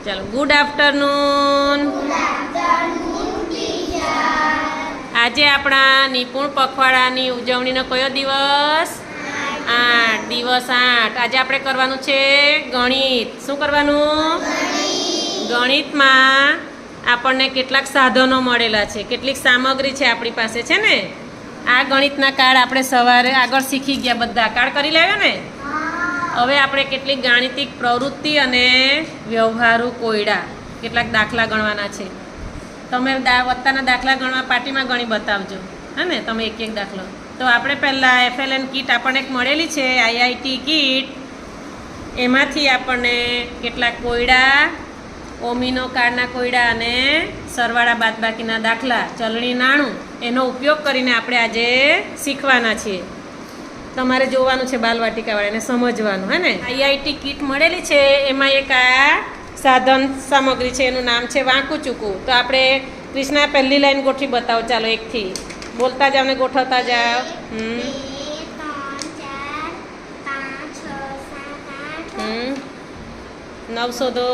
ચાલો good afternoon. આજે આપણા નિપુણ પખવાડાની ઉજવણીનો કયો દિવસ? 8. દિવસ 8. આજે આપણે કરવાનું છે ગણિત. શું કરવાનું? ગણિતમાં આપણને કેટલાક સાધનો મળેલા છે, કેટલીક સામગ્રી છે આપણી પાસે, છે ને. આ ગણિતના કાર્ડ આપણે સવારે આગળ શીખી ગયા, બધા કાર્ડ કરી લાવ્યા ને. હવે આપણે કેટલીક ગાણિતિક પ્રવૃત્તિ અને વ્યવહારુ કોયડા, કેટલાક દાખલા ગણવાના છે. તમે વત્તાના દાખલા ગણવા પાટીમાં ગણી બતાવજો, હે ને, તમે એક એક દાખલો. તો આપણે પહેલાં FLN કીટ આપણને એક મળેલી છે, IIT કીટ. એમાંથી આપણને કેટલાક કોયડા, ઓમીનો કાર્ડના કોયડા અને સરવાળા બાદબાકીના દાખલા, ચલણી નાણું, એનો ઉપયોગ કરીને આપણે આજે શીખવાના છીએ. તમારે જોવાનું છે બાલવાટિકાવાળાને, સમજવાનું, હે ને. IIT કીટ મળેલી છે, એમાં એક આ સાધન સામગ્રી છે, એનું નામ છે વાંકું ચૂકું. તો આપણે ક્રિષ્ના પહેલી લાઈન ગોઠવી બતાવો. ચાલો, એકથી બોલતા જાવ ને ગોઠવતા જાઓ. 9 શોધો.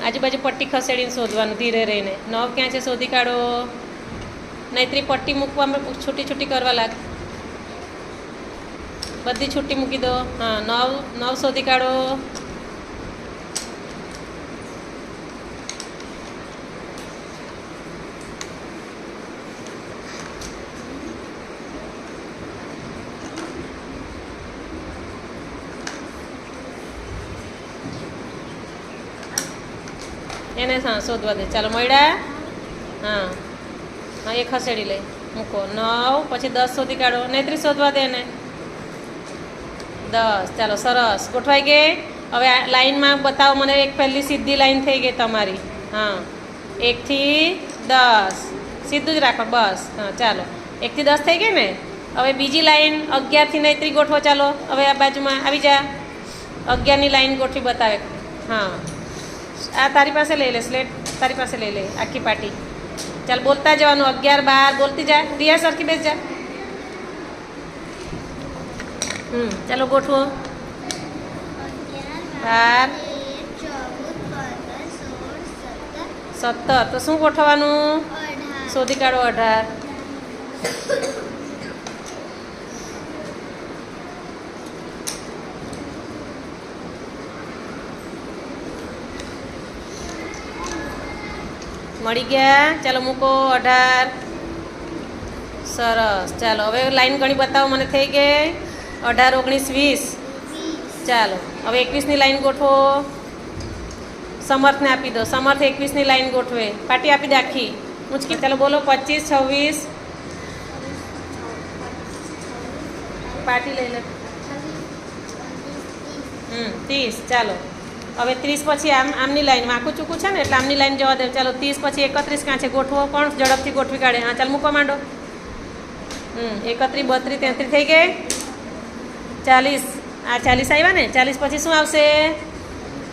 આજુબાજુ પટ્ટી ખસેડીને શોધવાનું, ધીરે રહીને. 9 ક્યાં છે શોધી કાઢો. નહીતરી પટ્ટી મૂકવામાં છૂટી છૂટી કરવા લાગ, બધી છૂટી મૂકી દો. હા, 9 શોધી કાઢો. એને હા શોધવા દે. ચાલો, મળ્યા. હા હા, એ ખસેડી લે, મૂકો. 9 પછી 10 શોધી કાઢો. નહીતરી શોધવા દે એને. 10. ચાલો, સરસ, ગોઠવાઈ ગઈ. હવે આ લાઈનમાં બતાવો મને. એક પહેલી સીધી લાઈન થઈ ગઈ તમારી. હા, 1 થી 10 સીધું જ રાખો, બસ. હા, ચાલો, 1 થી 10 થઈ ગઈ ને. હવે બીજી લાઈન 11 થી નહીતરી ગોઠવો. ચાલો, હવે આ બાજુમાં આવી જા. 11ની લાઈન ગોઠવી બતાવે. હા, આ તારી પાસે લઈ લે, સ્લેટ તારી પાસે લઈ લે, આખી પાટી. ચાલ, બોલતા જવાનું. 11, 12 બોલતી જા. રિયા સરખી બેસ જા. ચાલો, ગોઠવો. 12, 17. તો શું ગોઠવવાનું? શોધી કાઢો. 18. મળી ગયા. ચાલો, મૂકો. 18. સરસ. ચાલો, હવે લાઈન ગણી બતાવો મને. થઈ ગઈ. 18, 19, 20. ચાલો, હવે 21ની લાઈન ગોઠવો. સમર્થને આપી દો. સમર્થ 21ની લાઈન ગોઠવે. પાટી આપી દે આખી ઊંચકી. ચાલો, બોલો. 25, 26. પાટી લઈ લે. 30. ચાલો, હવે 30 પછી આમની લાઈન, વાંકું ચૂકું છે ને એટલે આમની લાઈન જવા દે. ચાલો, 30 પછી 31 ક્યાં છે? ગોઠવો. પણ ઝડપથી ગોઠવી કાઢે. હા, ચાલ, મૂકવા માંડો. 31, 32, 33 થઈ ગઈ. 40. આ 40 આવ્યા ને. 40 પછી શું આવશે?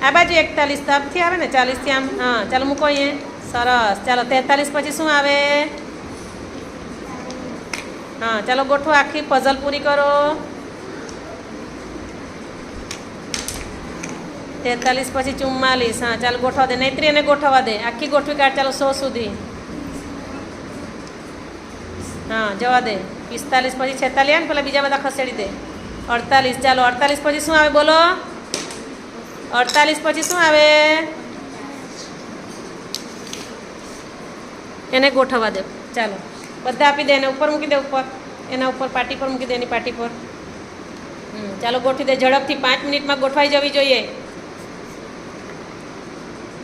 આ બાજુ 41 તરફથી આવે ને. 40થી આમ. હા, ચાલો, મૂકો અહીંયા. સરસ. ચાલો, 43 પછી શું આવે? હા, ચાલો, ગોઠવો. આખી પઝલ પૂરી કરો. 43 પછી 44. હા, ચાલો, ગોઠવા દે. નહીતરી એને ગોઠવવા દે. આખી ગોઠવી કાઢ. ચાલો, 100 સુધી. હા, જવા દે. 45 પછી 46 ને પેલા બીજા બધા ખસેડી દે. 48. ચાલો, 48 પછી શું આવે? બોલો. 48 પછી શું આવે? એને ગોઠવવા દે. ચાલો, બધા આપી દે. એને ઉપર મૂકી દે. ઉપર એના ઉપર પાટી પર મૂકી દે. એની પાટી પર. ચાલો, ગોઠવી દે. ઝડપથી 5 મિનિટમાં ગોઠવાઈ જવી જોઈએ.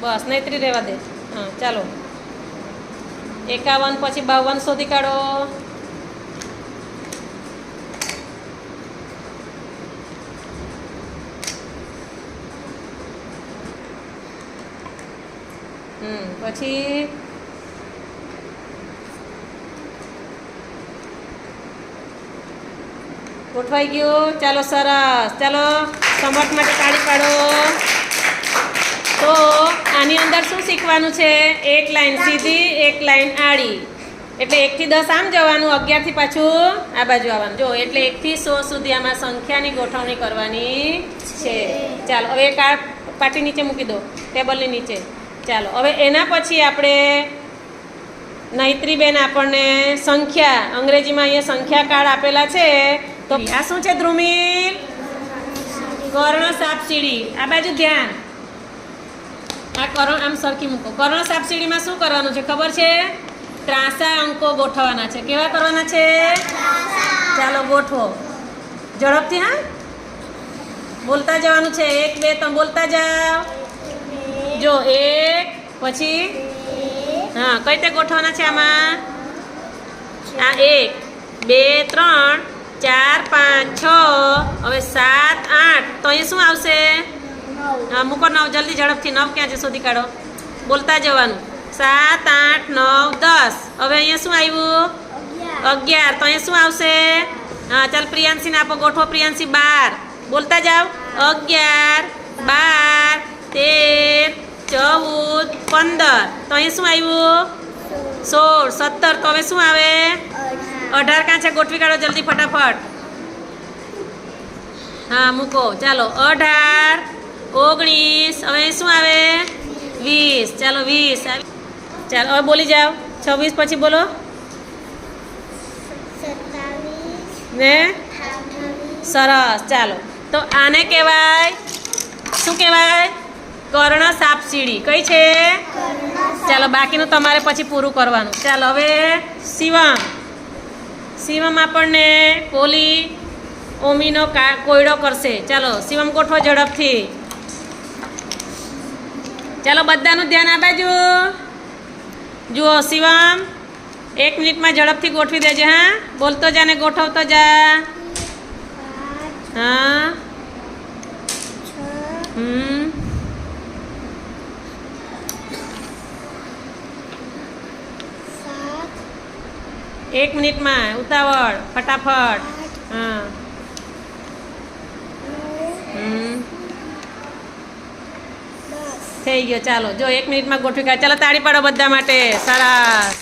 બસ, નહીતરી રહેવા દે. હા, ચાલો. 51 પછી 52 શોધી કાઢો. પછી ગોઠવાઈ ગયું. ચાલો, સરસ. ચાલો, સમર્થ માટે તાળી પાડો. તો આની અંદર શું શીખવાનું છે? એક લાઈન સીધી, એક લાઈન આડી. એટલે 1 થી 10 આમ જવાનું, 11 થી પાછું આ બાજુ આવવાનું. જો, એટલે 1 થી 100 સુધી આમાં સંખ્યાની ગોઠવણી કરવાની છે. ચાલો, હવે એક આ પાટી નીચે મૂકી દો, ટેબલની નીચે. ચાલો હવે એના પછી આપણે નૈત્રીબેન આપણને સંખ્યા, અંગ્રેજીમાં અહીંયા સંખ્યા કાર્ડ આપેલા છે. તો આ શું છે ધ્રુમિલ? કર્ણ સાપસીડી. આ બાજુ ધ્યાન. આ કર્ણ આમ સરખી મૂકો. કર્ણ સાપસીડીમાં શું કરવાનું છે ખબર છે? ત્રાંસા અંકો ગોઠવવાના છે. કેવા કરવાના છે? ચાલો ગોઠવો ઝડપથી. હા, બોલતા જવાનું છે. 1 2 3 બોલતા જાઓ. જો 1 પછી હા કઈ રીતે ગોઠવવાના છે આમાં? આ 1 2 3 4 5 6 હવે 7 8. તો અહીં શું આવશે? હા મૂકો 9. જલ્દી ઝડપથી. 9 ક્યાં છે શોધી કાઢો. બોલતા જવાનું. 7 8 9 10. હવે અહીંયા શું આવ્યું? 11. તો અહીંયા શું આવશે? હા ચાલ પ્રિયાંશીને આપો. ગોઠવો પ્રિયાંશી. 12. બોલતા જાઓ. 11 12 13 14 15. તો અહીં શું આવ્યું? 16 17. તો હવે શું આવે? 18. ક્યાં છે? ગોઠવી કાઢો જલ્દી ફટાફટ. હા મૂકો. ચાલો 18 19. હવે શું આવે? 20. ચાલો 20 આવી. ચાલો હવે બોલી જાઓ. 26 પછી બોલો ને. સરસ. ચાલો તો આને કહેવાય શું કહેવાય? કર્ણ સાપસીડી. કઈ છે? ચાલો બાકીનું તમારે પછી પૂરું કરવાનું. ચાલો હવે શિવમ. શિવમ આપણને પોલી ઓમીનો કોયડો કરશે. ચાલો શિવમ ગોઠવો ઝડપથી. ચાલો બધાનું ધ્યાન આ બાજુ. જુઓ શિવમ 1 મિનિટમાં ઝડપથી ગોઠવી દેજે. હા બોલતો જા ને ગોઠવતો જા. હા 1 મિનિટમાં. ઉતાવળ ફટાફટ. હા થઈ ગયો. ચાલો જો 1 મિનિટમાં ગોઠવી કાઢ. ચાલો તાળી પાડો બધા માટે. સરસ.